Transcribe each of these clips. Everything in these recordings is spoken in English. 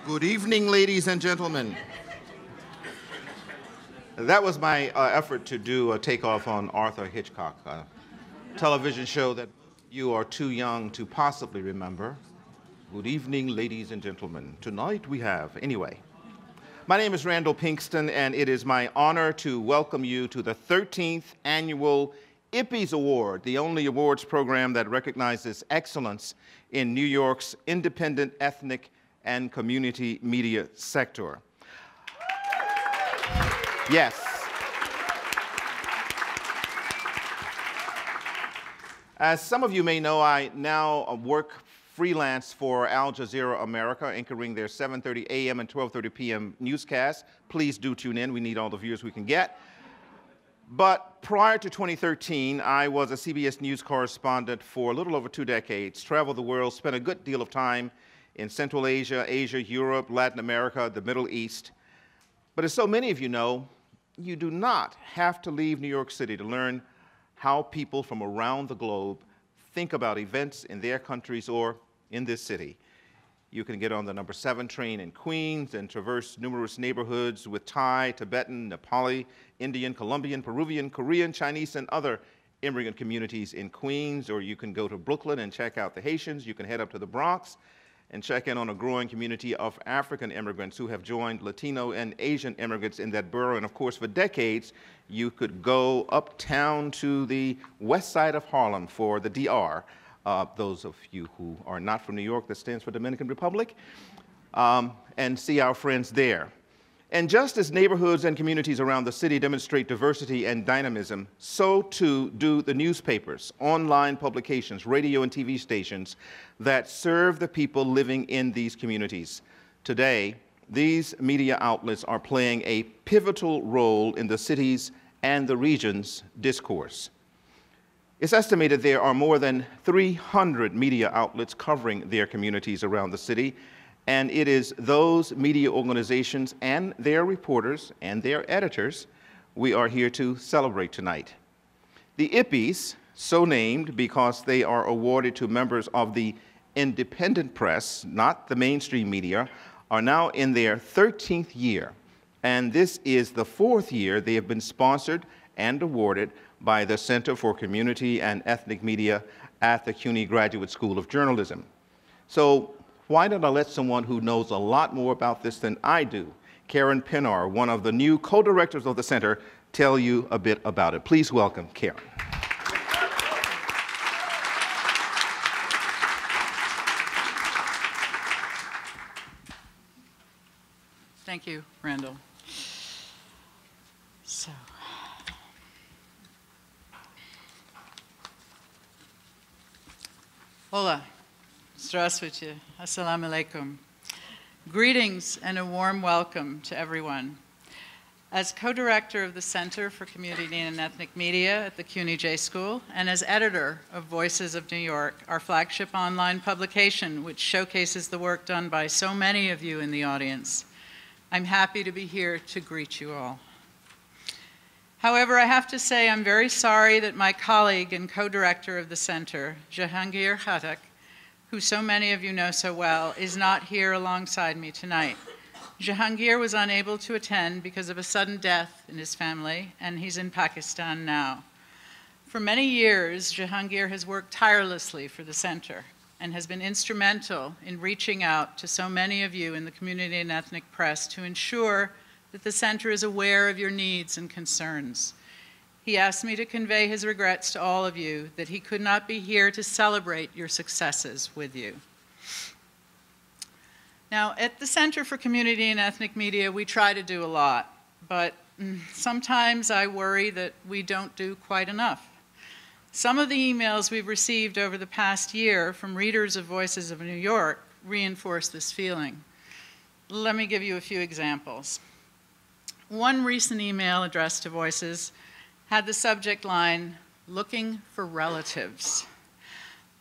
Good evening, ladies and gentlemen. That was my effort to do a takeoff on Arthur Hitchcock, a television show that you are too young to possibly remember. Good evening, ladies and gentlemen. Tonight we have, anyway. My name is Randall Pinkston, and it is my honor to welcome you to the 13th annual Ippies Award, the only awards program that recognizes excellence in New York's independent, ethnic, and community media sector. Yes. As some of you may know, I now work freelance for Al Jazeera America, anchoring their 7:30 a.m. and 12:30 p.m. newscasts. Please do tune in. We need all the viewers we can get. But prior to 2013, I was a CBS News correspondent for a little over 2 decades, traveled the world, spent a good deal of time in Central Asia, Asia, Europe, Latin America, the Middle East. But as so many of you know, you do not have to leave New York City to learn how people from around the globe think about events in their countries or in this city. You can get on the number 7 train in Queens and traverse numerous neighborhoods with Thai, Tibetan, Nepali, Indian, Colombian, Peruvian, Korean, Chinese, and other immigrant communities in Queens, or you can go to Brooklyn and check out the Haitians. You can head up to the Bronx and check in on a growing community of African immigrants who have joined Latino and Asian immigrants in that borough. And of course, for decades, you could go uptown to the west side of Harlem for the DR. Those of you who are not from New York, that stands for Dominican Republic, and see our friends there. And just as neighborhoods and communities around the city demonstrate diversity and dynamism, so too do the newspapers, online publications, radio and TV stations that serve the people living in these communities. Today, these media outlets are playing a pivotal role in the city's and the region's discourse. It's estimated there are more than 300 media outlets covering their communities around the city, and it is those media organizations and their reporters and their editors we are here to celebrate tonight. The Ippies, so named because they are awarded to members of the independent press, not the mainstream media, are now in their 13th year, and this is the 4th year they have been sponsored and awarded by the Center for Community and Ethnic Media at the CUNY Graduate School of Journalism. So why don't I let someone who knows a lot more about this than I do, Karen Pinar, one of the new co-directors of the center, tell you a bit about it. Please welcome Karen. Thank you, Randall. So, hola, здравствуйте, assalamu alaikum. Greetings and a warm welcome to everyone. As co-director of the Center for Community and Ethnic Media at the CUNY J School, and as editor of Voices of New York, our flagship online publication, which showcases the work done by so many of you in the audience, I'm happy to be here to greet you all. However, I have to say I'm very sorry that my colleague and co-director of the center, Jahangir Khattak, who so many of you know so well, is not here alongside me tonight. Jahangir was unable to attend because of a sudden death in his family, and he's in Pakistan now. For many years, Jahangir has worked tirelessly for the center and has been instrumental in reaching out to so many of you in the community and ethnic press to ensure that the center is aware of your needs and concerns. He asked me to convey his regrets to all of you that he could not be here to celebrate your successes with you. Now, at the Center for Community and Ethnic Media, we try to do a lot, but sometimes I worry that we don't do quite enough. Some of the emails we've received over the past year from readers of Voices of New York reinforce this feeling. Let me give you a few examples. One recent email addressed to Voices had the subject line, "Looking for relatives."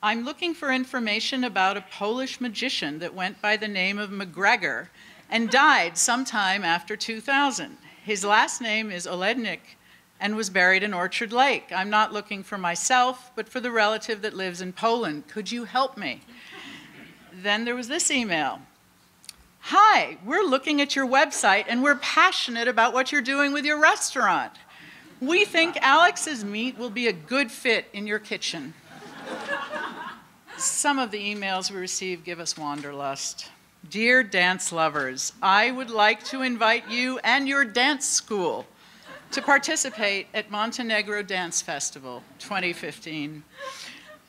I'm looking for information about a Polish magician that went by the name of McGregor and died sometime after 2000. His last name is Olednik and was buried in Orchard Lake. I'm not looking for myself, but for the relative that lives in Poland. Could you help me? Then there was this email. "Hi, we're looking at your website and we're passionate about what you're doing with your restaurant. We think Alex's meat will be a good fit in your kitchen." Some of the emails we receive give us wanderlust. "Dear dance lovers, I would like to invite you and your dance school to participate at Montenegro Dance Festival 2015.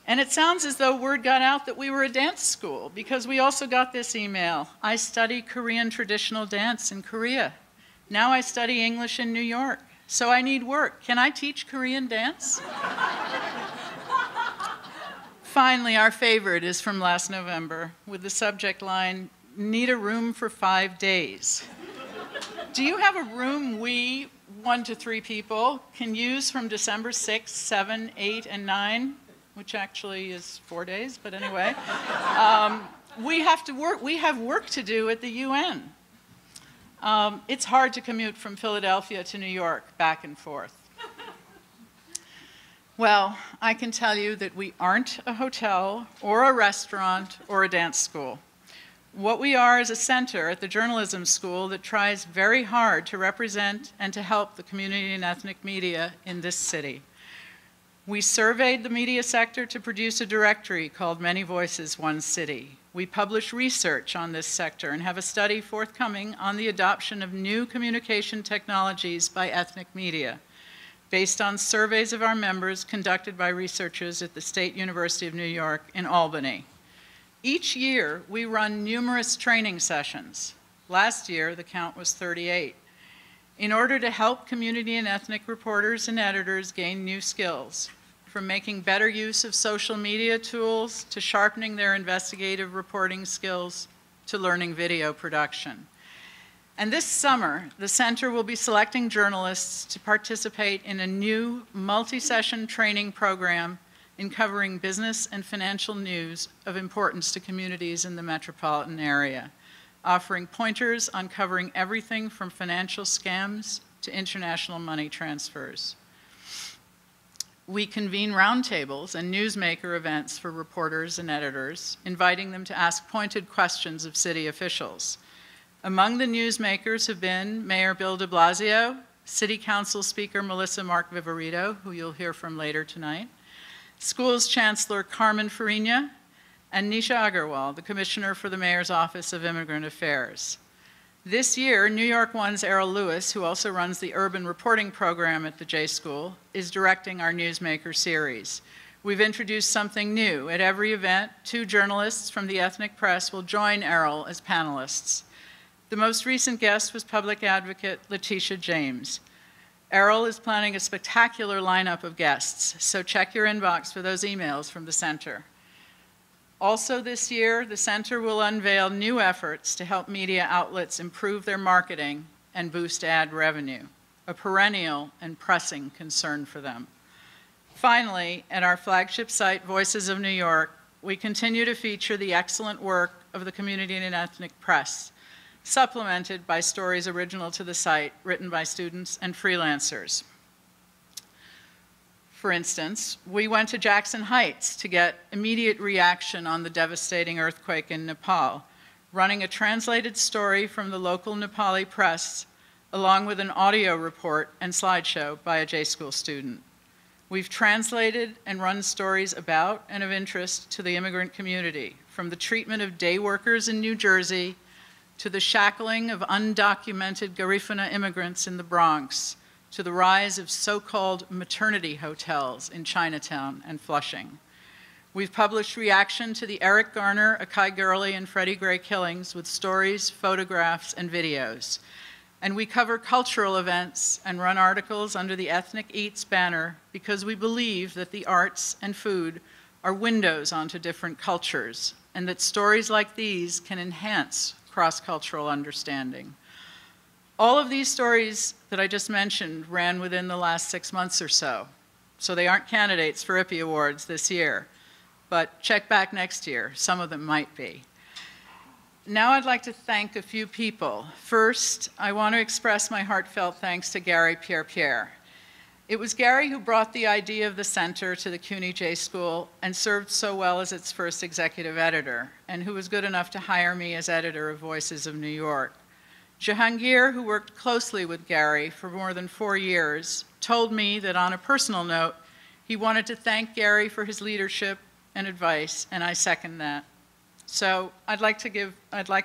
And it sounds as though word got out that we were a dance school, because we also got this email. "I study Korean traditional dance in Korea. Now I study English in New York, so I need work. Can I teach Korean dance?" Finally, our favorite is from last November with the subject line, "Need a room for 5 days. Do you have a room we, 1 to 3 people, can use from December 6, 7, 8, and 9? Which actually is 4 days, but anyway. We have work to do at the UN. It's hard to commute from Philadelphia to New York, back and forth. Well, I can tell you that we aren't a hotel or a restaurant or a dance school. What we are is a center at the journalism school that tries very hard to represent and to help the community and ethnic media in this city. We surveyed the media sector to produce a directory called Many Voices, One City. We publish research on this sector and have a study forthcoming on the adoption of new communication technologies by ethnic media, based on surveys of our members conducted by researchers at the State University of New York in Albany. Each year, we run numerous training sessions. Last year, the count was 38. In order to help community and ethnic reporters and editors gain new skills, from making better use of social media tools to sharpening their investigative reporting skills to learning video production. And this summer, the center will be selecting journalists to participate in a new multi-session training program in covering business and financial news of importance to communities in the metropolitan area, offering pointers on covering everything from financial scams to international money transfers. We convene roundtables and newsmaker events for reporters and editors, inviting them to ask pointed questions of city officials. Among the newsmakers have been Mayor Bill de Blasio, City Council Speaker Melissa Mark Viverito, who you'll hear from later tonight, Schools Chancellor Carmen Farina, and Nisha Agarwal, the Commissioner for the Mayor's Office of Immigrant Affairs. This year, New York One's Errol Lewis, who also runs the urban reporting program at the J School, is directing our Newsmaker series. We've introduced something new. At every event, 2 journalists from the ethnic press will join Errol as panelists. The most recent guest was public advocate Letitia James. Errol is planning a spectacular lineup of guests, so check your inbox for those emails from the center. Also this year, the center will unveil new efforts to help media outlets improve their marketing and boost ad revenue, a perennial and pressing concern for them. Finally, at our flagship site, Voices of New York, we continue to feature the excellent work of the community and ethnic press, supplemented by stories original to the site written by students and freelancers. For instance, we went to Jackson Heights to get immediate reaction on the devastating earthquake in Nepal, running a translated story from the local Nepali press, along with an audio report and slideshow by a J-School student. We've translated and run stories about and of interest to the immigrant community, from the treatment of day workers in New Jersey to the shackling of undocumented Garifuna immigrants in the Bronx, to the rise of so-called maternity hotels in Chinatown and Flushing. We've published reaction to the Eric Garner, Akai Gurley, and Freddie Gray killings with stories, photographs, and videos. And we cover cultural events and run articles under the Ethnic Eats banner because we believe that the arts and food are windows onto different cultures, and that stories like these can enhance cross-cultural understanding. All of these stories that I just mentioned ran within the last 6 months or so they aren't candidates for Ippies Awards this year, but check back next year, some of them might be. Now I'd like to thank a few people. First, I want to express my heartfelt thanks to Gary Pierre. It was Gary who brought the idea of the center to the CUNY J School and served so well as its first executive editor, and who was good enough to hire me as editor of Voices of New York. Jahangir, who worked closely with Gary for more than 4 years, told me that on a personal note, he wanted to thank Gary for his leadership and advice, and I second that. So I'd like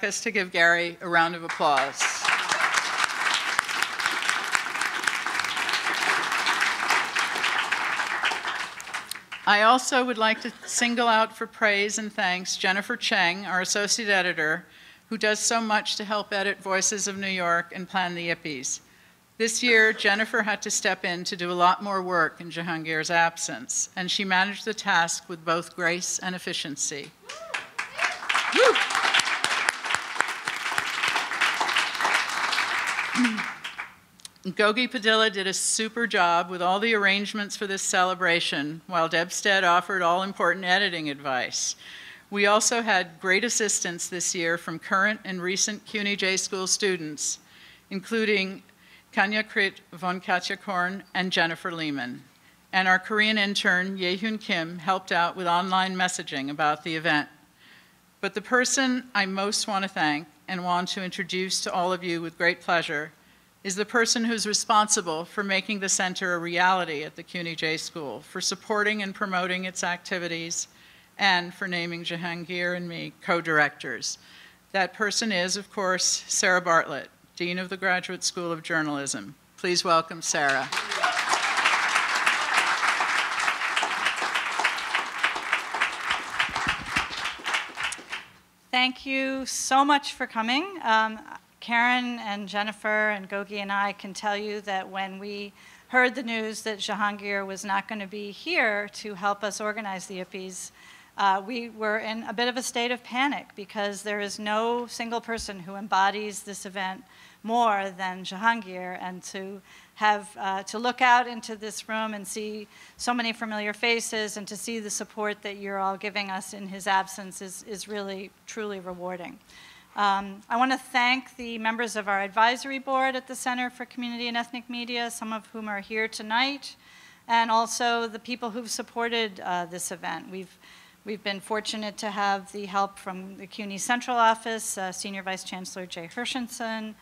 us to give Gary a round of applause. I also would like to single out for praise and thanks Jennifer Cheng, our associate editor, who does so much to help edit Voices of New York and plan the Ippies. This year, Jennifer had to step in to do a lot more work in Jahangir's absence, and she managed the task with both grace and efficiency. Woo. Gogi Padilla did a super job with all the arrangements for this celebration, while Deb Stead offered all-important editing advice. We also had great assistance this year from current and recent CUNY J School students, including Kanya Krit von Katjakorn and Jennifer Lehman. And our Korean intern, Yehyun Kim, helped out with online messaging about the event. But the person I most want to thank and want to introduce to all of you with great pleasure is the person who's responsible for making the center a reality at the CUNY J School, for supporting and promoting its activities, and for naming Jahangir and me co-directors. That person is, of course, Sarah Bartlett, Dean of the Graduate School of Journalism. Please welcome Sarah. Thank you so much for coming. Karen and Jennifer and Gogi and I can tell you that when we heard the news that Jahangir was not going to be here to help us organize the Ippies, we were in a bit of a state of panic because there is no single person who embodies this event more than Jahangir, and to have to look out into this room and see so many familiar faces and to see the support that you're all giving us in his absence is really, truly rewarding. I want to thank the members of our advisory board at the Center for Community and Ethnic Media, some of whom are here tonight, and also the people who've supported this event. We've been fortunate to have the help from the CUNY Central Office, Senior Vice Chancellor Jay Hershenson.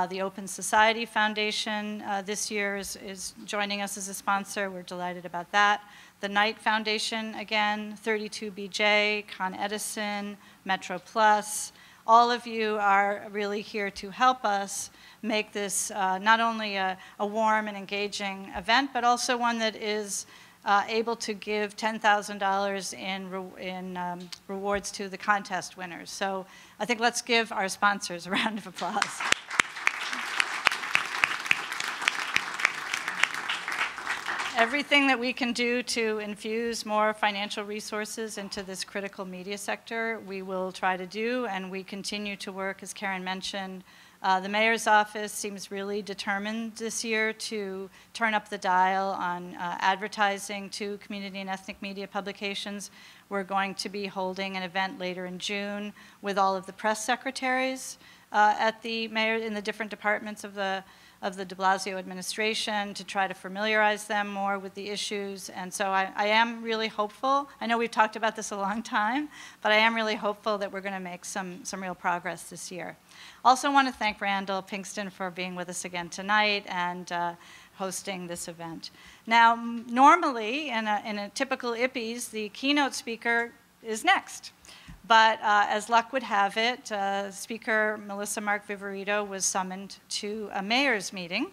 The Open Society Foundation this year is joining us as a sponsor. We're delighted about that. The Knight Foundation, again, 32BJ, Con Edison, Metro Plus. All of you are really here to help us make this not only a warm and engaging event, but also one that is able to give $10,000 in rewards to the contest winners. So I think let's give our sponsors a round of applause. Everything that we can do to infuse more financial resources into this critical media sector, we will try to do, and we continue to work, as Karen mentioned. The mayor's office seems really determined this year to turn up the dial on advertising to community and ethnic media publications. We're going to be holding an event later in June with all of the press secretaries at the mayor in the different departments of the de Blasio administration to try to familiarize them more with the issues. And so I am really hopeful. I know we've talked about this a long time, but I am really hopeful that we're going to make some real progress this year. Also want to thank Randall Pinkston for being with us again tonight and hosting this event. Now, normally in a typical Ippies, the keynote speaker is next. But as luck would have it, Speaker Melissa Mark Viverito was summoned to a mayor's meeting.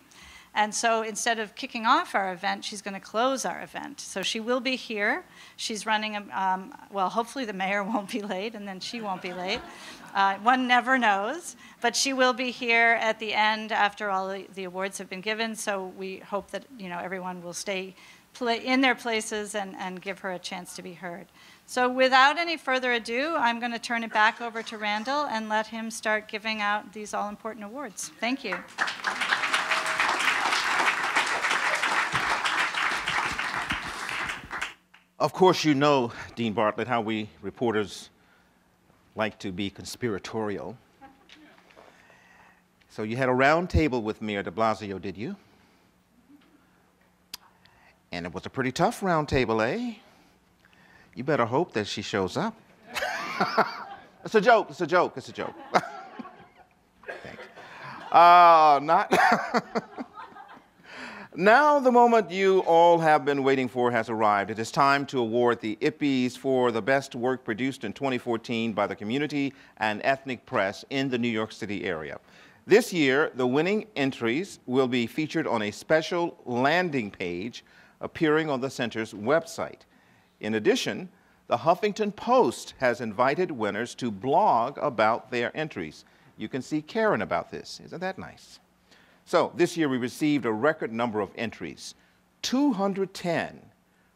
And so instead of kicking off our event, she's going to close our event. So she will be here. She's running, well, hopefully the mayor won't be late, and then she won't be late. One never knows. But she will be here at the end after all the awards have been given. So we hope that everyone will stay in their places and give her a chance to be heard. So without any further ado, I'm going to turn it back over to Randall and let him start giving out these all-important awards. Thank you. Of course, you know, Dean Bartlett, how we reporters like to be conspiratorial. So you had a round table with Mayor de Blasio, did you? And it was a pretty tough round table, eh? You better hope that she shows up. It's a joke, it's a joke, it's a joke. Thanks. Not. Now the moment you all have been waiting for has arrived. It is time to award the Ippies for the best work produced in 2014 by the community and ethnic press in the New York City area. This year, the winning entries will be featured on a special landing page appearing on the center's website. In addition, the Huffington Post has invited winners to blog about their entries. You can see Karen about this. Isn't that nice? So this year we received a record number of entries, 210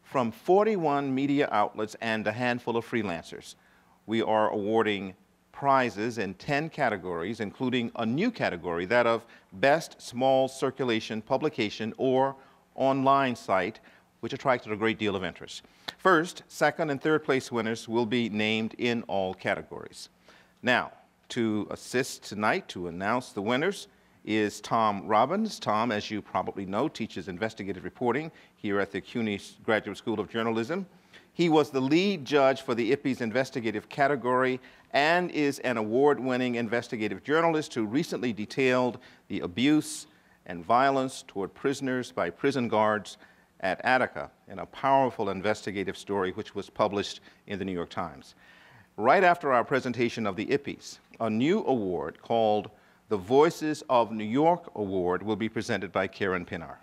from 41 media outlets and a handful of freelancers. We are awarding prizes in 10 categories, including a new category, that of Best Small Circulation Publication or Online Site, which attracted a great deal of interest. First, second, and third place winners will be named in all categories. Now, to assist tonight to announce the winners is Tom Robbins. Tom, as you probably know, teaches investigative reporting here at the CUNY Graduate School of Journalism. He was the lead judge for the Ippies investigative category and is an award-winning investigative journalist who recently detailed the abuse and violence toward prisoners by prison guards at Attica in a powerful investigative story which was published in the New York Times. Right after our presentation of the Ippies, a new award called the Voices of New York Award will be presented by Karen Pinar.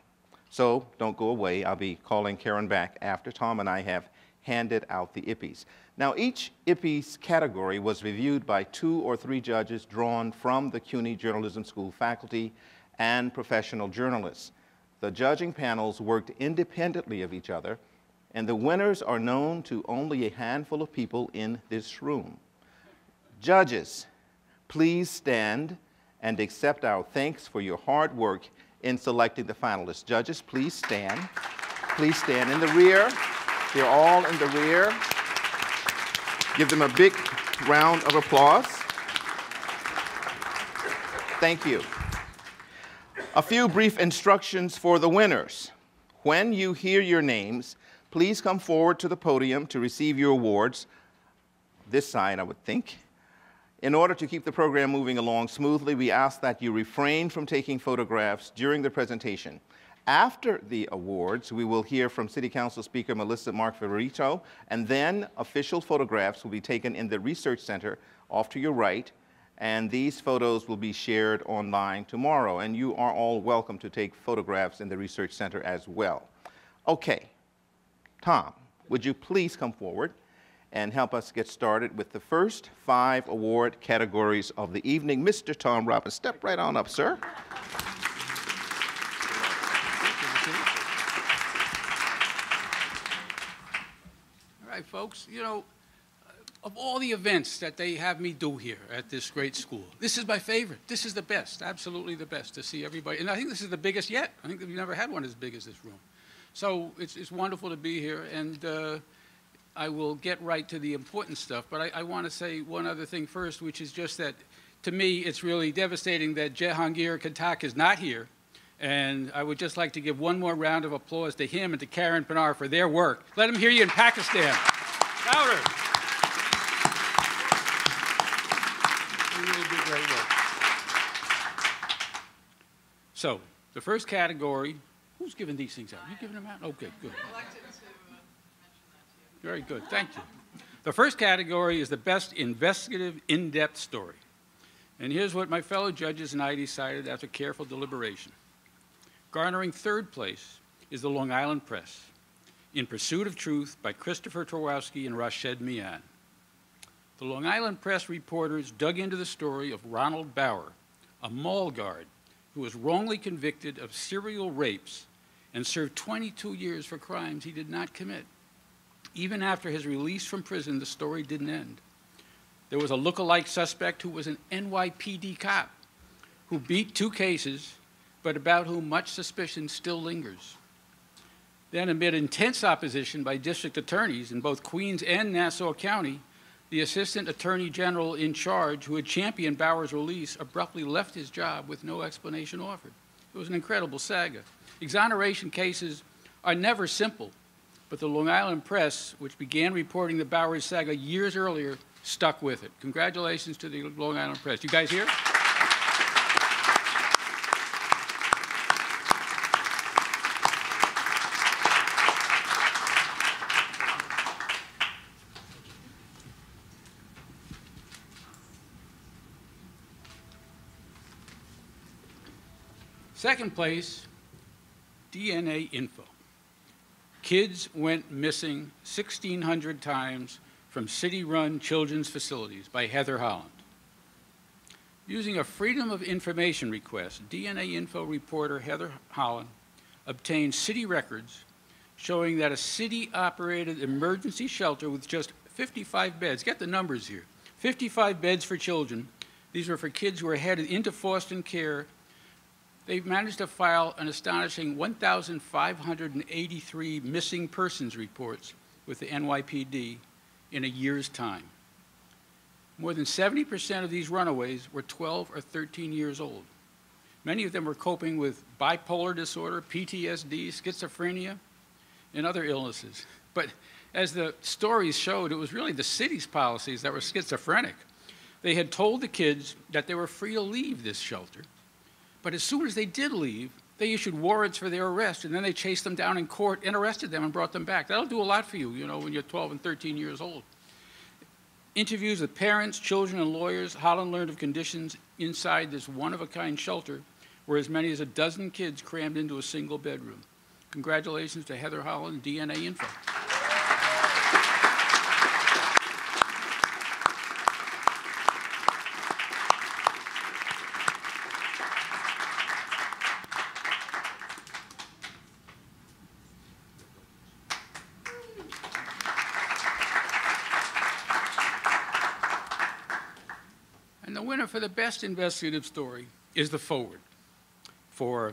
So don't go away. I'll be calling Karen back after Tom and I have handed out the Ippies. Now, each Ippies category was reviewed by 2 or 3 judges drawn from the CUNY Journalism School faculty and professional journalists. The judging panels worked independently of each other, and the winners are known to only a handful of people in this room. Judges, please stand and accept our thanks for your hard work in selecting the finalists. Judges, please stand. Please stand in the rear. They're all in the rear. Give them a big round of applause. Thank you. A few brief instructions for the winners. When you hear your names, please come forward to the podium to receive your awards. This side, I would think. In order to keep the program moving along smoothly, we ask that you refrain from taking photographs during the presentation. After the awards, we will hear from City Council Speaker Melissa Mark-Favorito, and then official photographs will be taken in the Research Center off to your right, and these photos will be shared online tomorrow, and you are all welcome to take photographs in the Research Center as well. Okay, Tom, would you please come forward and help us get started with the first 5 award categories of the evening. Mr. Tom Robbins, step right on up, sir. All right, folks, you know, of all the events that they have me do here at this great school, this is my favorite. This is the best, absolutely the best, to see everybody. And I think this is the biggest yet. I think that we've never had one as big as this room. So it's wonderful to be here, and I will get right to the important stuff, but I want to say one other thing first, which is just that, to me, it's really devastating that Jehangir Khattak is not here, and I would just like to give one more round of applause to him and to Karen Pinar for their work. Let them hear you in Pakistan. Louder. They really do great work. So, the first category, who's giving these things out? You giving them out? Okay, good. Very good, thank you. The first category is the best investigative, in-depth story. And here's what my fellow judges and I decided after careful deliberation. Garnering 3rd place is the Long Island Press, In Pursuit of Truth by Christopher Torwowski and Rashed Mian. The Long Island Press reporters dug into the story of Ronald Bauer, a mall guard who was wrongly convicted of serial rapes and served 22 years for crimes he did not commit. Even after his release from prison, the story didn't end. There was a look-alike suspect who was an NYPD cop who beat 2 cases, but about whom much suspicion still lingers. Then, amid intense opposition by district attorneys in both Queens and Nassau County, the assistant attorney general in charge, who had championed Bauer's release, abruptly left his job with no explanation offered. It was an incredible saga. Exoneration cases are never simple, but the Long Island Press, which began reporting the Bowery saga years earlier, stuck with it. Congratulations to the Long Island Press. You guys here? Second place, DNA info. Kids went missing 1,600 times from city-run children's facilities by Heather Holland. Using a Freedom of Information request, DNA info reporter Heather Holland obtained city records showing that a city-operated emergency shelter with just 55 beds, get the numbers here, 55 beds for children. These were for kids who were headed into foster care. They've managed to file an astonishing 1,583 missing persons reports with the NYPD in a year's time. More than 70% of these runaways were 12 or 13 years old. Many of them were coping with bipolar disorder, PTSD, schizophrenia, and other illnesses. But as the stories showed, it was really the city's policies that were schizophrenic. They had told the kids that they were free to leave this shelter. But as soon as they did leave, they issued warrants for their arrest, and then they chased them down in court and arrested them and brought them back. That'll do a lot for you, you know, when you're 12 and 13 years old. Interviews with parents, children, and lawyers, Holland learned of conditions inside this one-of-a-kind shelter where as many as a dozen kids crammed into a single bedroom. Congratulations to Heather Holland, DNA Info. And the winner for the best investigative story is The Forward, for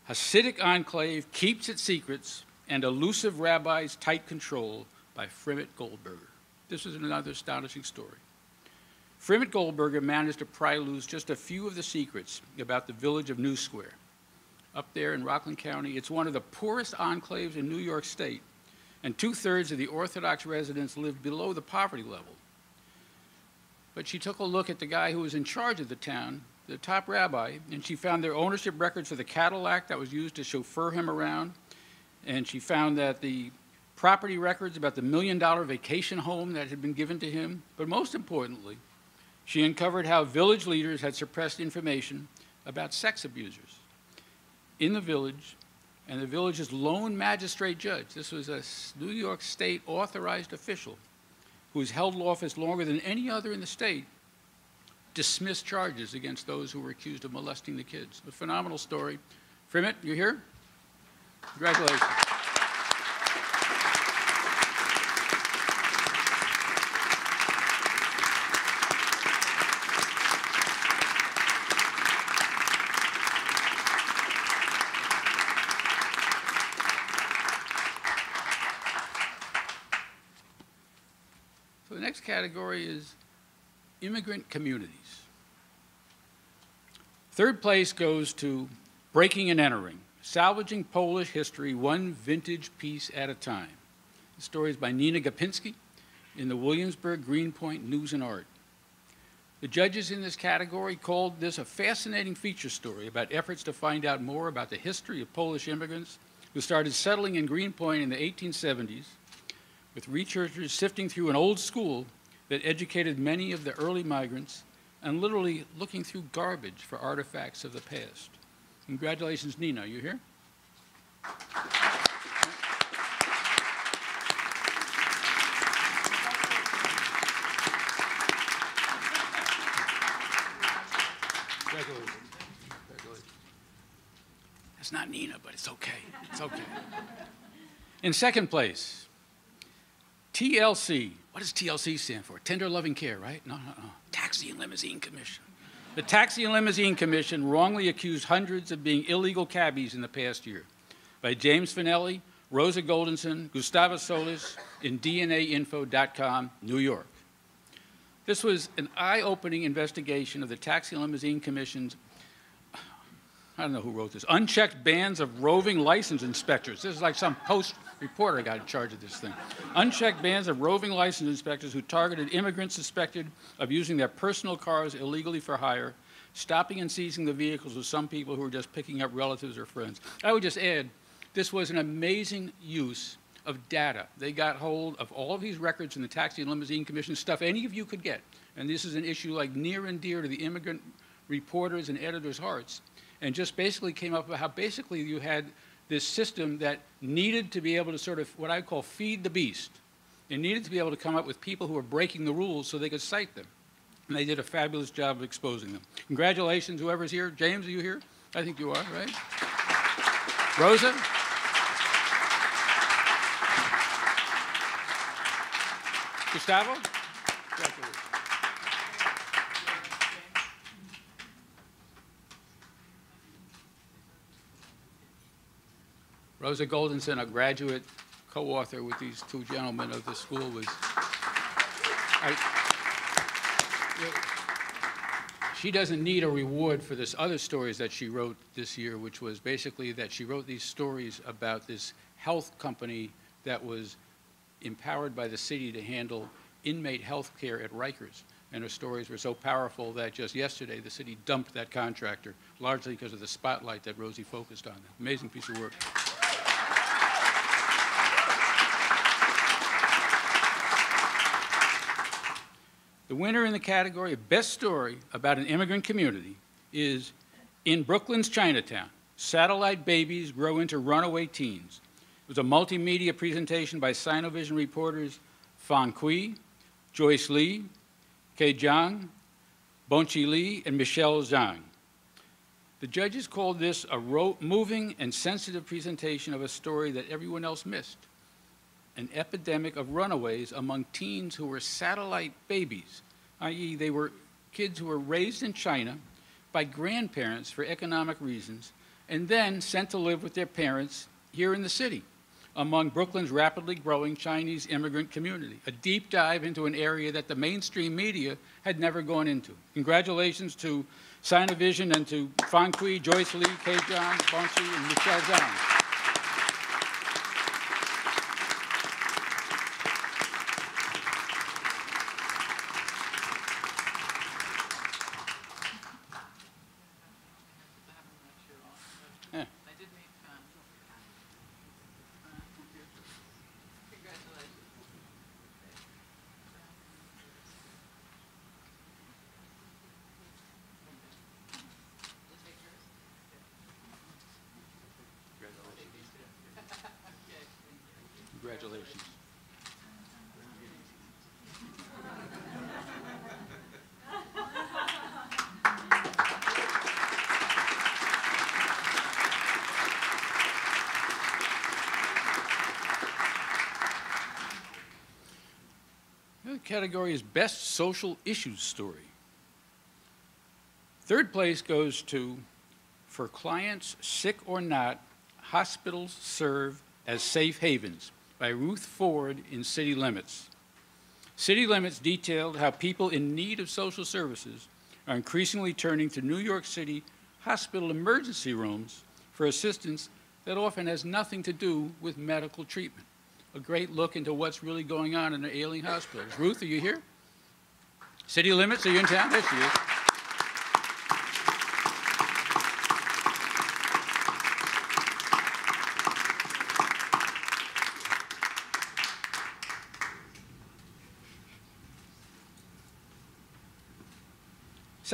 Hasidic Enclave Keeps Its Secrets and Elusive Rabbis' Tight Control by Frimet Goldberger. This is another astonishing story. Frimet Goldberger managed to pry loose just a few of the secrets about the village of New Square. Up there in Rockland County, it's one of the poorest enclaves in New York State, and 2/3 of the Orthodox residents live below the poverty level. But she took a look at the guy who was in charge of the town, the top rabbi, and she found their ownership records for the Cadillac that was used to chauffeur him around, and she found that the property records about the $1 million vacation home that had been given to him. But most importantly, she uncovered how village leaders had suppressed information about sex abusers in the village, and the village's lone magistrate judge, this was a New York State authorized official who's held office longer than any other in the state, dismissed charges against those who were accused of molesting the kids. A phenomenal story. Frimet, you here? Congratulations. So the next category is immigrant communities. Third place goes to Breaking and Entering, Salvaging Polish History One Vintage Piece at a Time. The story is by Nina Gapinski in the Williamsburg Greenpoint News and Art. The judges in this category called this a fascinating feature story about efforts to find out more about the history of Polish immigrants who started settling in Greenpoint in the 1870s, with researchers sifting through an old school that educated many of the early migrants and literally looking through garbage for artifacts of the past. Congratulations, Nina. Are you here? Congratulations. Congratulations. That's not Nina, but it's okay. It's okay. In second place, TLC. What does TLC stand for? Tender Loving Care, right? No. Taxi and Limousine Commission. The Taxi and Limousine Commission wrongly accused hundreds of being illegal cabbies in the past year by James Finelli, Rosa Goldenson, Gustavo Solis in DNAinfo.com, New York. This was an eye-opening investigation of the Taxi and Limousine Commission's I don't know who wrote this. Unchecked bands of roving license inspectors. This is like some Post reporter got in charge of this thing. Unchecked bands of roving license inspectors who targeted immigrants suspected of using their personal cars illegally for hire, stopping and seizing the vehicles of some people who were just picking up relatives or friends. I would just add, this was an amazing use of data. They got hold of all of these records in the Taxi and Limousine Commission, stuff any of you could get. And this is an issue like near and dear to the immigrant reporters and editors' hearts. And just basically came up with how basically you had this system that needed to be able to sort of what I call feed the beast. It needed to be able to come up with people who were breaking the rules so they could cite them. And they did a fabulous job of exposing them. Congratulations, whoever's here. James, are you here? I think you are, right? Rosa? Gustavo? Congratulations. Rosa Goldenson, a graduate co-author with these two gentlemen of the school, was... she doesn't need a reward for this other stories that she wrote this year, which was basically that she wrote these stories about this health company that was empowered by the city to handle inmate health care at Rikers. And her stories were so powerful that just yesterday the city dumped that contractor, largely because of the spotlight that Rosie focused on. Amazing piece of work. The winner in the category of Best Story about an Immigrant Community is In Brooklyn's Chinatown, Satellite Babies Grow into Runaway Teens. It was a multimedia presentation by Sinovision reporters Fan Kui, Joyce Lee, Kei Zhang, Bonchi Lee, and Michelle Zhang. The judges called this a moving and sensitive presentation of a story that everyone else missed. An epidemic of runaways among teens who were satellite babies, i.e. they were kids who were raised in China by grandparents for economic reasons and then sent to live with their parents here in the city among Brooklyn's rapidly growing Chinese immigrant community, a deep dive into an area that the mainstream media had never gone into. Congratulations to Sinovision and to Fan Kui, Joyce Lee, Kei Zhang, Bonchi, and Michelle Zhang. Congratulations. The other category is Best Social Issues Story. Third place goes to For Clients Sick or Not, Hospitals Serve as Safe Havens by Ruth Ford in City Limits. City Limits detailed how people in need of social services are increasingly turning to New York City hospital emergency rooms for assistance that often has nothing to do with medical treatment. A great look into what's really going on in the ailing hospitals. Ruth, are you here? City Limits, are you in town? There she is.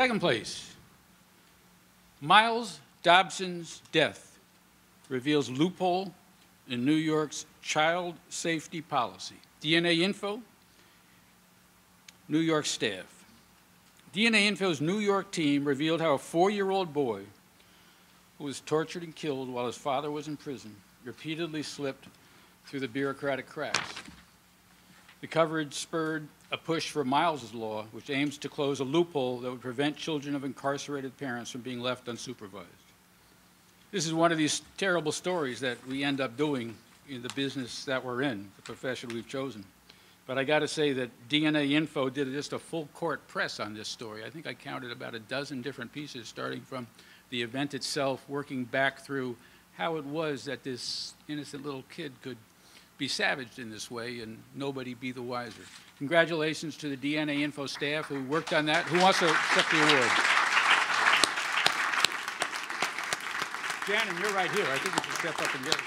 Second place, Miles Dobson's death reveals loophole in New York's child safety policy. DNA Info, New York staff. DNA Info's New York team revealed how a 4-year-old boy who was tortured and killed while his father was in prison repeatedly slipped through the bureaucratic cracks. The coverage spurred a push for Miles's Law, which aims to close a loophole that would prevent children of incarcerated parents from being left unsupervised. This is one of these terrible stories that we end up doing in the business that we're in, the profession we've chosen. But I got to say that DNA Info did just a full court press on this story. I think I counted about a dozen different pieces, starting from the event itself, working back through how it was that this innocent little kid could be savaged in this way and nobody be the wiser. Congratulations to the DNA Info staff who worked on that. Who wants to accept the award? Shannon, you're right here. I think you should step up and get it.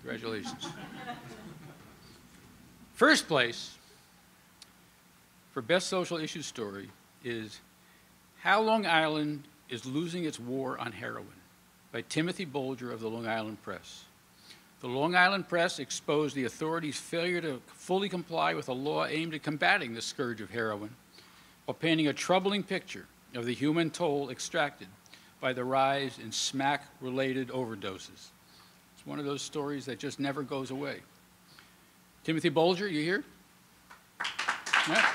Congratulations. First place for Best Social Issue Story is How Long Island is Losing Its War on Heroin by Timothy Bolger of the Long Island Press. The Long Island Press exposed the authorities' failure to fully comply with a law aimed at combating the scourge of heroin, while painting a troubling picture of the human toll extracted by the rise in smack-related overdoses. It's one of those stories that just never goes away. Timothy Bolger, you here? Yeah.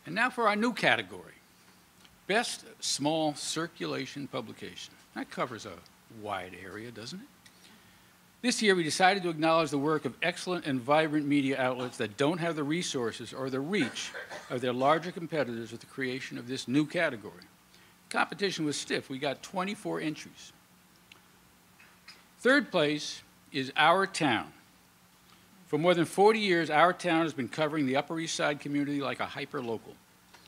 And now for our new category, Best Small Circulation Publication. That covers a wide area, doesn't it? This year, we decided to acknowledge the work of excellent and vibrant media outlets that don't have the resources or the reach of their larger competitors with the creation of this new category. Competition was stiff. We got 24 entries. Third place is Our Town. For more than 40 years, Our Town has been covering the Upper East Side community like a hyper-local.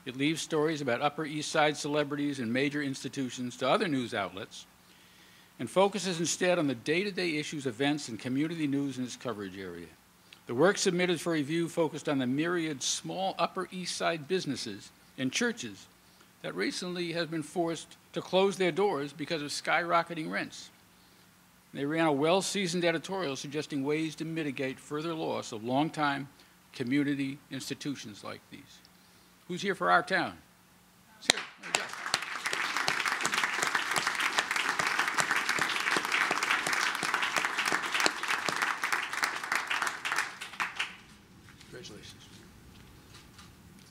It leaves stories about Upper East Side celebrities and major institutions to other news outlets, and focuses instead on the day-to-day issues, events, and community news in its coverage area. The work submitted for review focused on the myriad small Upper East Side businesses and churches that recently have been forced to close their doors because of skyrocketing rents. They ran a well-seasoned editorial suggesting ways to mitigate further loss of long-time community institutions like these. Who's here for Our Town? It's here. There you go. Congratulations.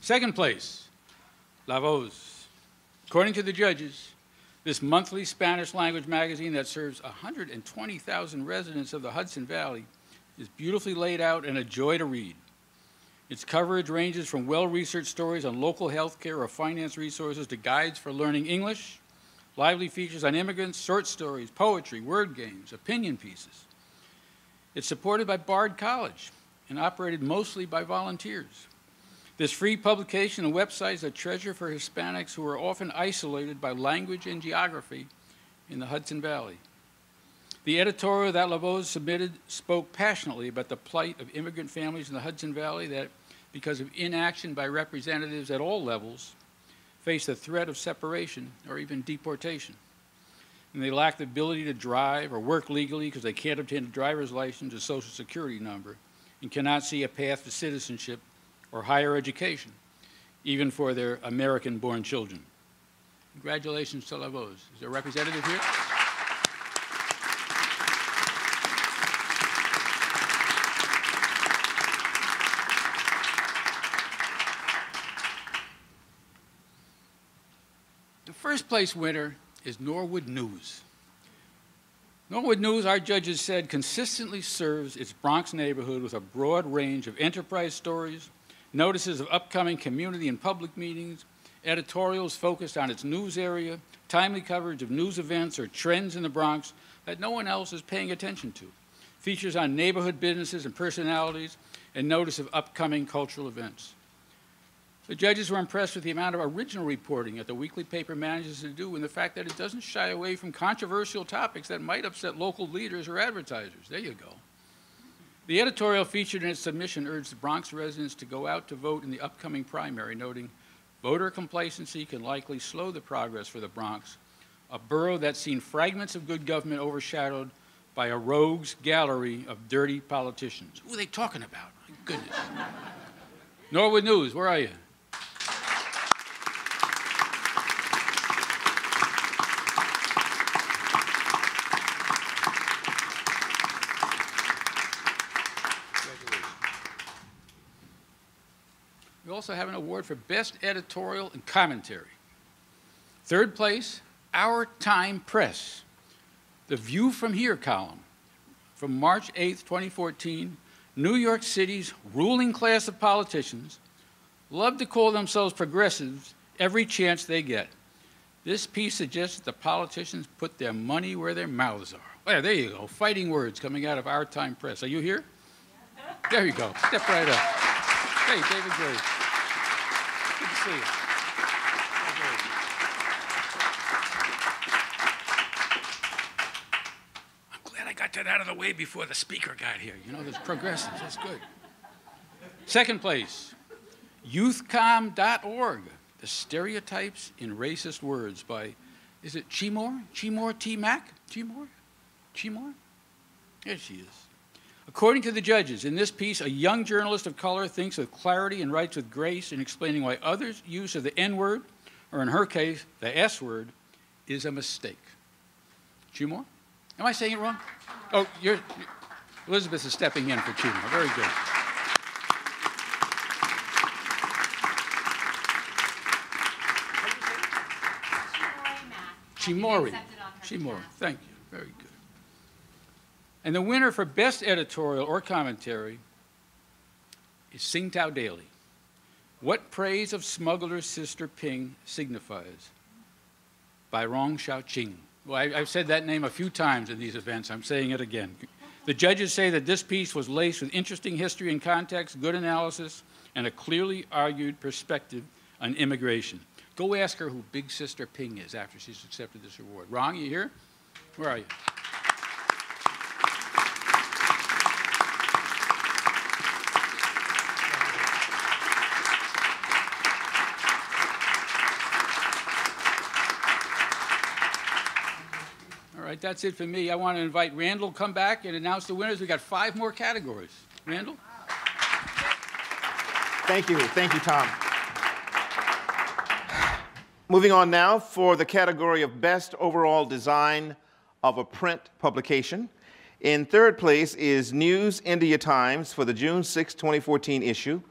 Second place, La Voz. According to the judges, this monthly Spanish language magazine that serves 120,000 residents of the Hudson Valley is beautifully laid out and a joy to read. Its coverage ranges from well-researched stories on local health care or finance resources to guides for learning English, lively features on immigrants, short stories, poetry, word games, opinion pieces. It's supported by Bard College and operated mostly by volunteers. This free publication and website is a treasure for Hispanics who are often isolated by language and geography in the Hudson Valley. The editorial that La Voz submitted spoke passionately about the plight of immigrant families in the Hudson Valley that, because of inaction by representatives at all levels, face the threat of separation or even deportation. And they lack the ability to drive or work legally because they can't obtain a driver's license or social security number and cannot see a path to citizenship or higher education, even for their American-born children. Congratulations to La Voz. Is there a representative here? The first place winner is Norwood News. Norwood News, our judges said, consistently serves its Bronx neighborhood with a broad range of enterprise stories, notices of upcoming community and public meetings, editorials focused on its news area, timely coverage of news events or trends in the Bronx that no one else is paying attention to, features on neighborhood businesses and personalities, and notice of upcoming cultural events. The judges were impressed with the amount of original reporting that the weekly paper manages to do and the fact that it doesn't shy away from controversial topics that might upset local leaders or advertisers. There you go. The editorial featured in its submission urged the Bronx residents to go out to vote in the upcoming primary, noting voter complacency can likely slow the progress for the Bronx, a borough that's seen fragments of good government overshadowed by a rogues gallery of dirty politicians. Who are they talking about? My goodness. Norwood News, where are you? We also have an award for Best Editorial and Commentary. Third place, Our Time Press. The View from Here column from March 8th, 2014, New York City's ruling class of politicians love to call themselves progressives every chance they get. This piece suggests that the politicians put their money where their mouths are. Well, there you go, fighting words coming out of Our Time Press. Are you here? There you go, step right up. Hey, David Graves. Good to see you. I'm glad I got that out of the way before the speaker got here. You know, there's progressives, that's good. Second place, youthcom.org. The Stereotypes in Racist Words by, is it Chimor? Chimor T. Mack? Chimor? Chimor? There she is. According to the judges, in this piece, a young journalist of color thinks with clarity and writes with grace in explaining why others' use of the N-word, or in her case, the S-word, is a mistake. Chimor? Am I saying it wrong? Oh, Elizabeth is stepping in for Chimor. Very good. Chimori. Chimori. Thank you. Very good. And the winner for Best Editorial or Commentary is Tsingtao Daily. What praise of smuggler's sister Ping signifies? By Rong Xiaoqing. Well, I've said that name a few times in these events. I'm saying it again. The judges say that this piece was laced with interesting history and context, good analysis, and a clearly argued perspective on immigration. Go ask her who Big Sister Ping is after she's accepted this award. Rong, you here? Where are you? All right, that's it for me. I want to invite Randall to come back and announce the winners. We've got 5 more categories. Randall? Thank you, Tom. Moving on now for the category of Best Overall Design of a Print Publication. In third place is News India Times for the June 6, 2014 issue.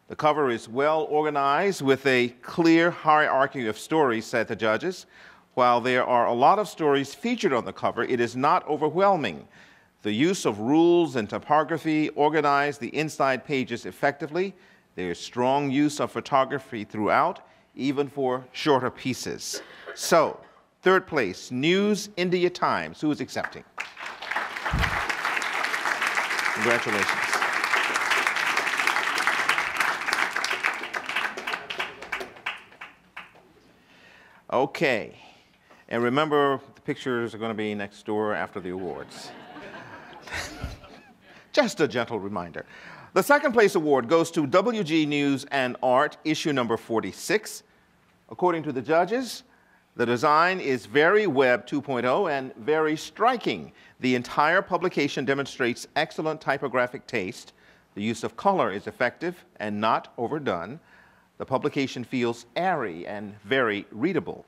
The cover is well organized with a clear hierarchy of stories, said the judges. While there are a lot of stories featured on the cover, it is not overwhelming. The use of rules and typography organize the inside pages effectively. There is strong use of photography throughout, even for shorter pieces. So, third place, News India Times. Who is accepting? Congratulations. Okay. And remember, the pictures are going to be next door after the awards. Just a gentle reminder. The second place award goes to WG News and Art, issue number 46. According to the judges, the design is very Web 2.0 and very striking. The entire publication demonstrates excellent typographic taste. The use of color is effective and not overdone. The publication feels airy and very readable.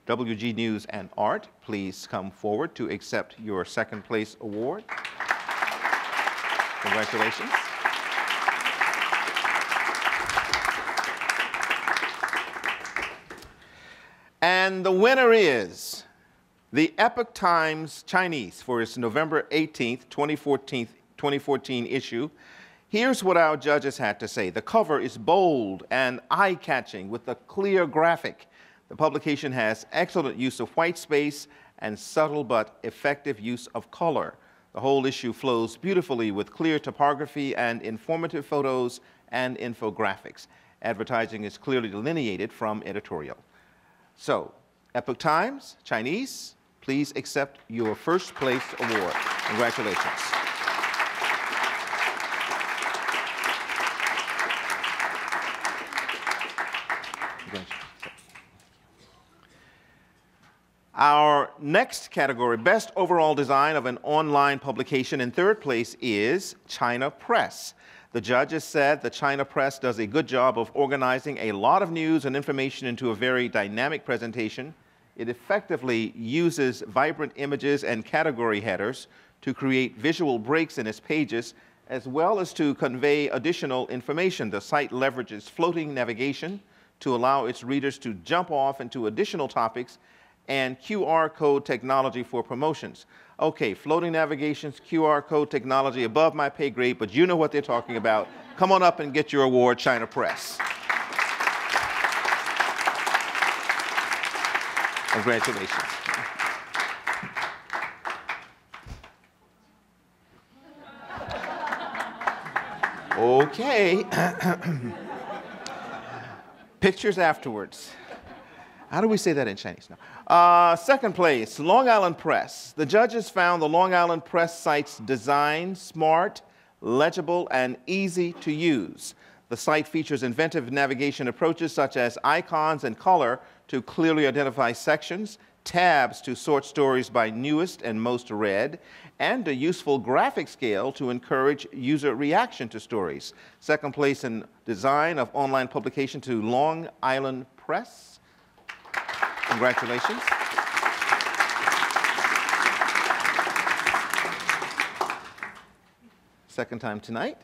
WG News and Art, please come forward to accept your second place award. Congratulations. And the winner is the Epoch Times Chinese for its November 18th, 2014 issue. Here's what our judges had to say. The cover is bold and eye-catching with a clear graphic. The publication has excellent use of white space and subtle but effective use of color. The whole issue flows beautifully with clear typography and informative photos and infographics. Advertising is clearly delineated from editorial. So, Epoch Times, Chinese, please accept your first place award. Congratulations. Our next category, Best Overall Design of an Online Publication, in third place is China Press. The judges said the China Press does a good job of organizing a lot of news and information into a very dynamic presentation. It effectively uses vibrant images and category headers to create visual breaks in its pages as well as to convey additional information. The site leverages floating navigation to allow its readers to jump off into additional topics and QR code technology for promotions. Okay, floating navigations, QR code technology, above my pay grade, but you know what they're talking about. Come on up and get your award, China Press. Congratulations. Okay. Pictures afterwards. How do we say that in Chinese now? Second place, Long Island Press. The judges found the Long Island Press site's design smart, legible, and easy to use. The site features inventive navigation approaches such as icons and color to clearly identify sections, tabs to sort stories by newest and most read, and a useful graphic scale to encourage user reaction to stories. Second place in design of online publication to Long Island Press. Congratulations. Second time tonight?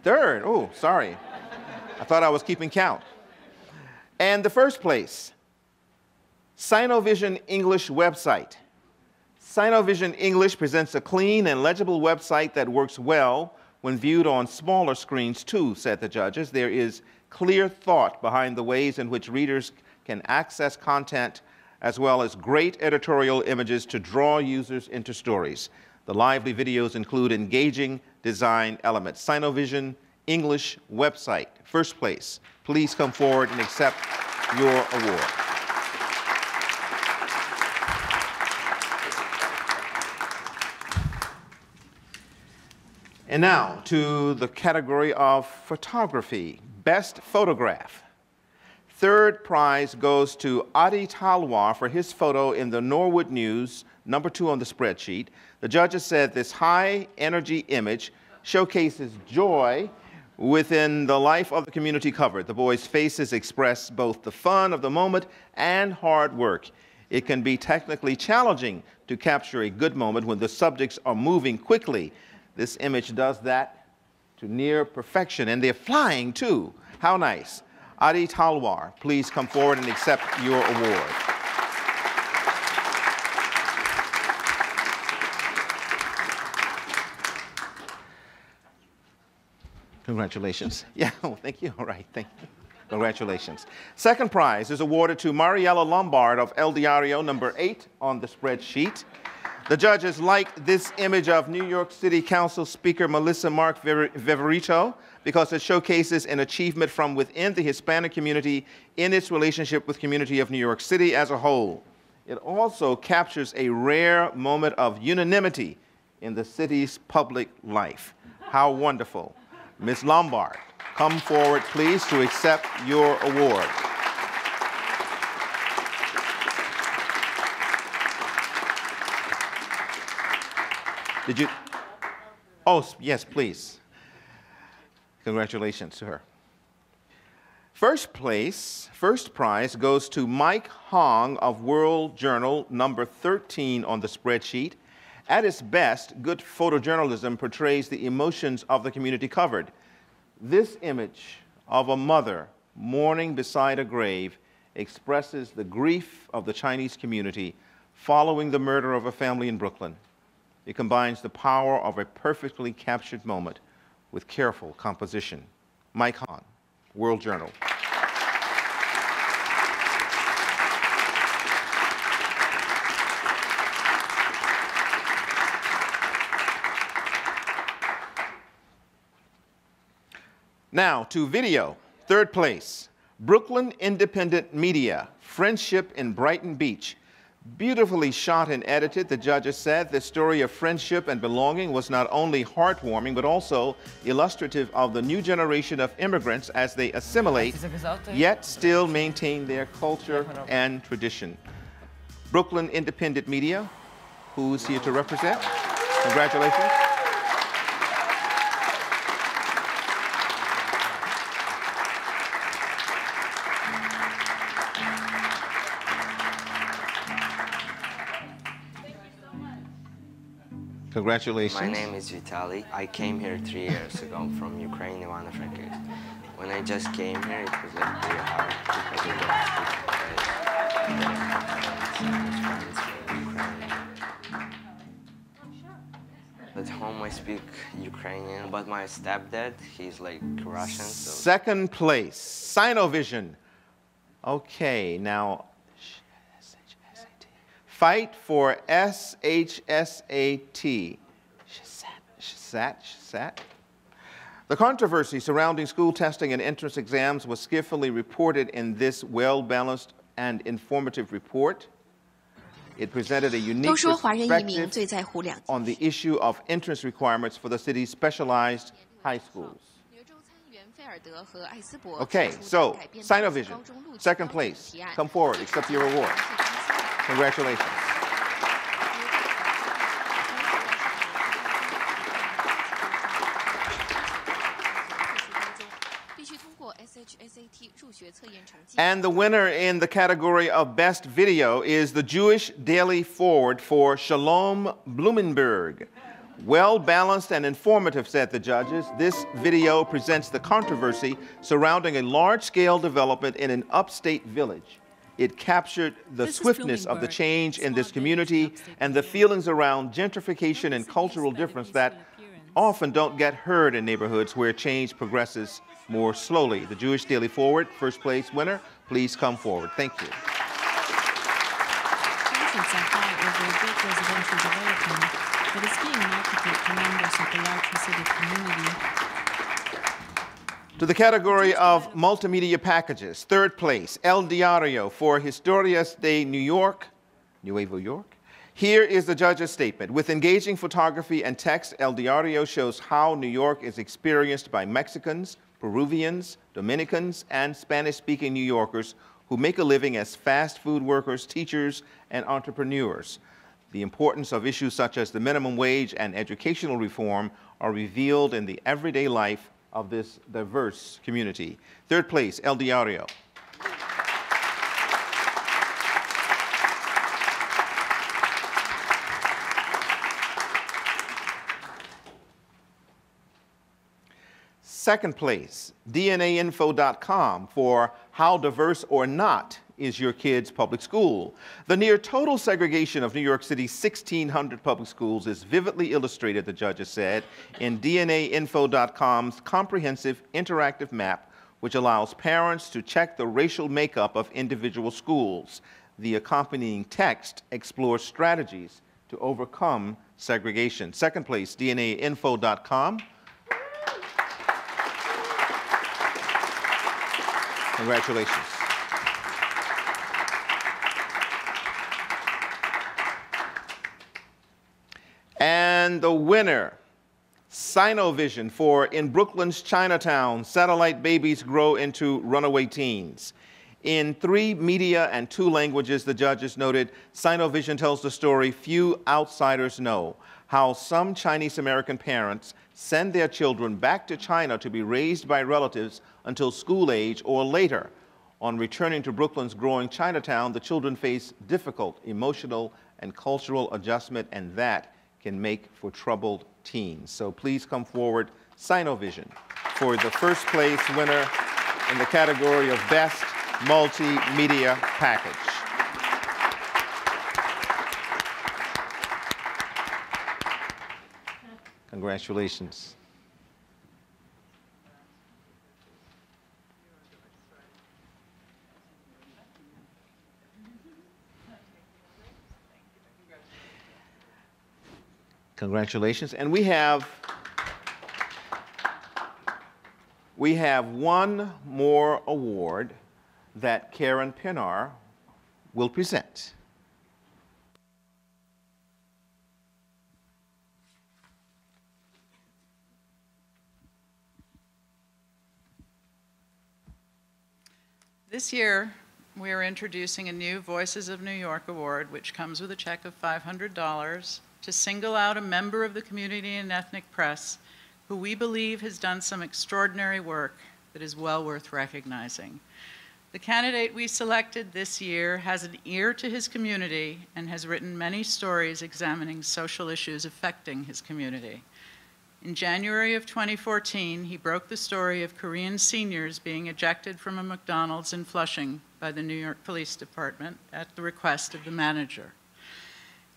Third. Oh, sorry. I thought I was keeping count. And the first place, Sinovision English website. Sinovision English presents a clean and legible website that works well when viewed on smaller screens too, said the judges. There is clear thought behind the ways in which readers can access content, as well as great editorial images to draw users into stories. The lively videos include engaging design elements. Sinovision English website, first place. Please come forward and accept your award. And now to the category of photography, best photograph. Third prize goes to Adi Talwar for his photo in the Norwood News, #2 on the spreadsheet. The judges said this high-energy image showcases joy within the life of the community covered. The boys' faces express both the fun of the moment and hard work. It can be technically challenging to capture a good moment when the subjects are moving quickly. This image does that to near perfection, and they're flying too. How nice. Adi Talwar, please come forward and accept your award. Congratulations. Yeah, oh, thank you. All right, thank you. Congratulations. Second prize is awarded to Mariella Lombard of El Diario, #8 on the spreadsheet. The judges liked this image of New York City Council Speaker Melissa Mark Viverito because it showcases an achievement from within the Hispanic community in its relationship with the community of New York City as a whole. It also captures a rare moment of unanimity in the city's public life. How wonderful. Ms. Lombard, come forward, please, to accept your award. Did you? Oh, yes, please. Congratulations to her. First place, first prize goes to Mike Hong of World Journal, #13 on the spreadsheet. At its best, good photojournalism portrays the emotions of the community covered. This image of a mother mourning beside a grave expresses the grief of the Chinese community following the murder of a family in Brooklyn. It combines the power of a perfectly captured moment with careful composition. Mike Hahn, World Journal. Now to video, third place. Brooklyn Independent Media, Friendship in Brighton Beach. Beautifully shot and edited, the judges said the story of friendship and belonging was not only heartwarming, but also illustrative of the new generation of immigrants as they assimilate, yet still maintain their culture and tradition. Brooklyn Independent Media, who's here to represent? Congratulations. Congratulations. My name is Vitaly. I came here 3 years ago. I'm from Ukraine, Ivano-Frankivsk. When I just came here, it was like pretty hard because we don't speak Ukraine. At home, I speak Ukrainian, but my stepdad, he's like Russian. So. Second place, Sinovision. Okay, now, fight for SHSAT. SHSAT. The controversy surrounding school testing and entrance exams was skillfully reported in this well-balanced and informative report. It presented a unique perspective on the issue of entrance requirements for the city's specialized high schools. Okay, so, Sinovision, second place. Come forward, accept your award. Congratulations. And the winner in the category of Best Video is the Jewish Daily Forward for Shalom Blumenberg. Well-balanced and informative, said the judges. This video presents the controversy surrounding a large-scale development in an upstate village. It captured the swiftness of the change in this community and the feelings around gentrification and cultural difference that often don't get heard in neighborhoods where change progresses more slowly. The Jewish Daily Forward, first place winner, please come forward. Thank you. Profits are high over a big residential development that is being marketed to members of the large Hasidic community. To the category of multimedia packages, third place, El Diario for Historias de New York, Nuevo York. Here is the judge's statement. With engaging photography and text, El Diario shows how New York is experienced by Mexicans, Peruvians, Dominicans, and Spanish-speaking New Yorkers who make a living as fast food workers, teachers, and entrepreneurs. The importance of issues such as the minimum wage and educational reform are revealed in the everyday life of this diverse community. Third place, El Diario. Second place, DNAinfo.com for How Diverse or Not is Your Kid's Public School. The near total segregation of New York City's 1,600 public schools is vividly illustrated, the judges said, in DNAinfo.com's comprehensive interactive map, which allows parents to check the racial makeup of individual schools. The accompanying text explores strategies to overcome segregation. Second place, DNAinfo.com. Congratulations. And the winner, Sinovision for In Brooklyn's Chinatown, Satellite Babies Grow into Runaway Teens. In 3 media and 2 languages, the judges noted, Sinovision tells the story few outsiders know, how some Chinese American parents send their children back to China to be raised by relatives until school age or later. On returning to Brooklyn's growing Chinatown, the children face difficult emotional and cultural adjustment, and that can make for troubled teens. So please come forward, Sinovision, for the first place winner in the category of Best Multimedia Package. Congratulations. Congratulations. And we have one more award that Karen Pinar will present. This year, we are introducing a new Voices of New York Award, which comes with a check of $500 to single out a member of the community and ethnic press who we believe has done some extraordinary work that is well worth recognizing. The candidate we selected this year has an ear to his community and has written many stories examining social issues affecting his community. In January of 2014, he broke the story of Korean seniors being ejected from a McDonald's in Flushing by the New York Police Department at the request of the manager.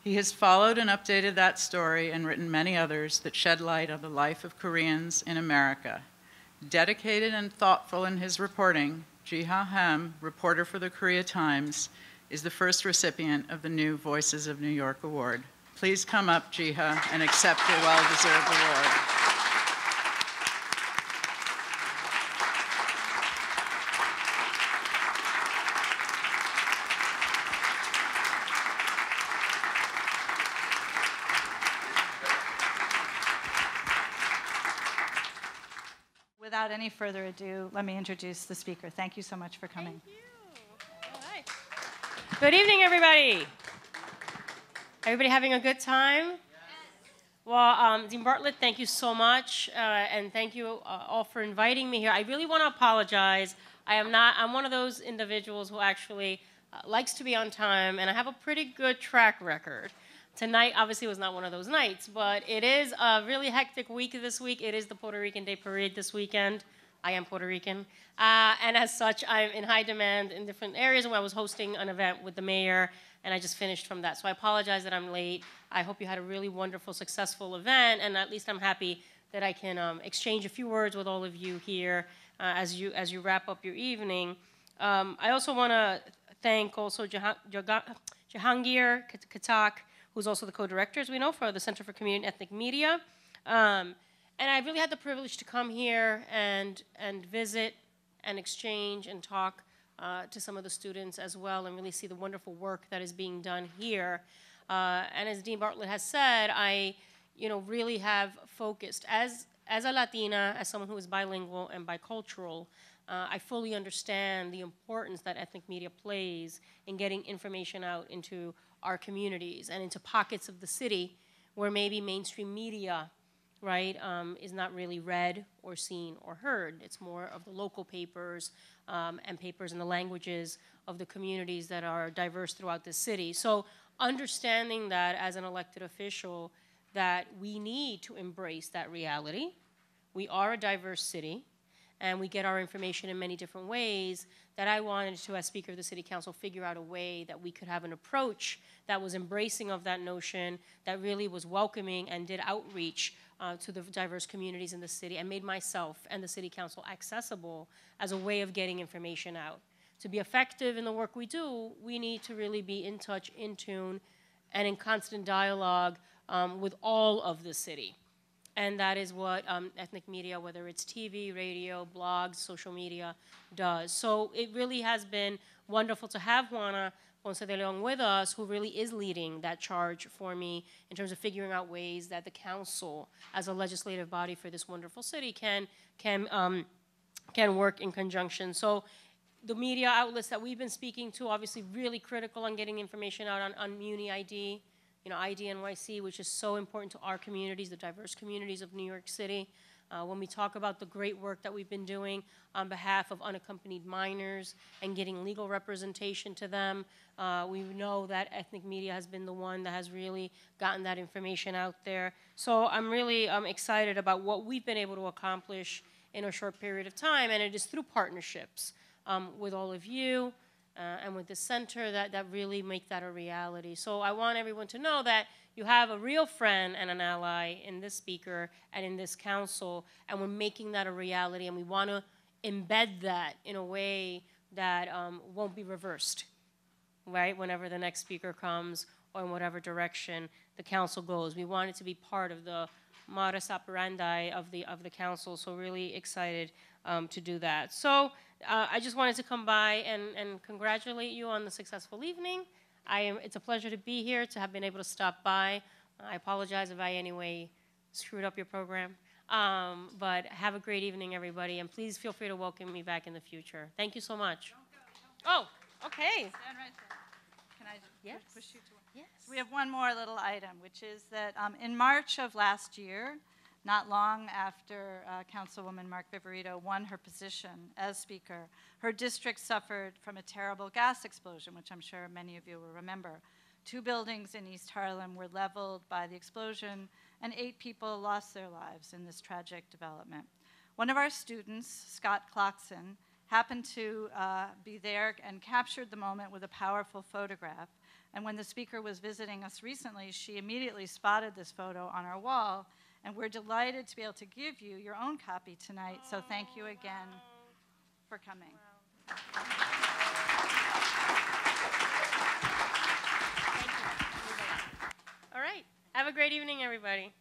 He has followed and updated that story and written many others that shed light on the life of Koreans in America. Dedicated and thoughtful in his reporting, Jiha Ham, reporter for the Korea Times, is the first recipient of the new Voices of New York Award. Please come up, Jiha, and accept your well-deserved award. Without any further ado, let me introduce the speaker. Thank you so much for coming. Thank you. All right. Good evening, everybody. Everybody having a good time? Yes. Well, Dean Bartlett, thank you so much, and thank you all for inviting me here. I really want to apologize. I'm one of those individuals who actually likes to be on time, and I have a pretty good track record. Tonight, obviously, was not one of those nights, but it is a really hectic week this week. It is the Puerto Rican Day Parade this weekend. I am Puerto Rican. And as such, I'm in high demand in different areas where I was hosting an event with the mayor, and I just finished from that. So I apologize that I'm late. I hope you had a really wonderful, successful event, and at least I'm happy that I can exchange a few words with all of you here as you wrap up your evening. I also want to thank also Jahangir Katak, who's also the co-director, as we know, for the Center for Community and Ethnic Media. And I really had the privilege to come here and visit and exchange and talk to some of the students as well and really see the wonderful work that is being done here. And as Dean Bartlett has said, I really have focused, as a Latina, as someone who is bilingual and bicultural, I fully understand the importance that ethnic media plays in getting information out into our communities and into pockets of the city where maybe mainstream media, right, is not really read or seen or heard. It's more of the local papers and papers in the languages of the communities that are diverse throughout the city. So understanding that as an elected official, that we need to embrace that reality. We are a diverse city, and we get our information in many different ways, that I wanted to, as Speaker of the City Council, figure out a way that we could have an approach that was embracing of that notion, that really was welcoming and did outreach to the diverse communities in the city, and made myself and the City Council accessible as a way of getting information out. To be effective in the work we do, we need to really be in touch, in tune, and in constant dialogue with all of the city. And that is what ethnic media, whether it's TV, radio, blogs, social media, does. So it really has been wonderful to have Juana Ponce de Leon with us, who really is leading that charge for me in terms of figuring out ways that the council, as a legislative body for this wonderful city, can work in conjunction. So the media outlets that we've been speaking to, obviously really critical on getting information out on Muni ID, ID NYC, which is so important to our communities, the diverse communities of New York City. When we talk about the great work that we've been doing on behalf of unaccompanied minors and getting legal representation to them, we know that ethnic media has been the one that has really gotten that information out there. So I'm really excited about what we've been able to accomplish in a short period of time, and it is through partnerships with all of you, and with the center that really make that a reality. So I want everyone to know that you have a real friend and an ally in this speaker and in this council, and we're making that a reality, and we want to embed that in a way that won't be reversed, right, whenever the next speaker comes or in whatever direction the council goes. We want it to be part of the modus operandi of the council, so really excited to do that. So I just wanted to come by and congratulate you on the successful evening. It's a pleasure to be here, to have been able to stop by. I apologize if I in any way screwed up your program. But have a great evening, everybody, and please feel free to welcome me back in the future. Thank you so much. Don't go. Oh, okay. Stand right there. Can I push you to? Yes. We have one more little item, which is that in March of last year, Not long after Councilwoman Mark Viverito won her position as Speaker, her district suffered from a terrible gas explosion, which I'm sure many of you will remember. 2 buildings in East Harlem were leveled by the explosion, and 8 people lost their lives in this tragic development. One of our students, Scott Clockson, happened to be there and captured the moment with a powerful photograph. And when the speaker was visiting us recently, she immediately spotted this photo on our wall, and we're delighted to be able to give you your own copy tonight. So thank you again for coming. Thank you. All right. Have a great evening, everybody.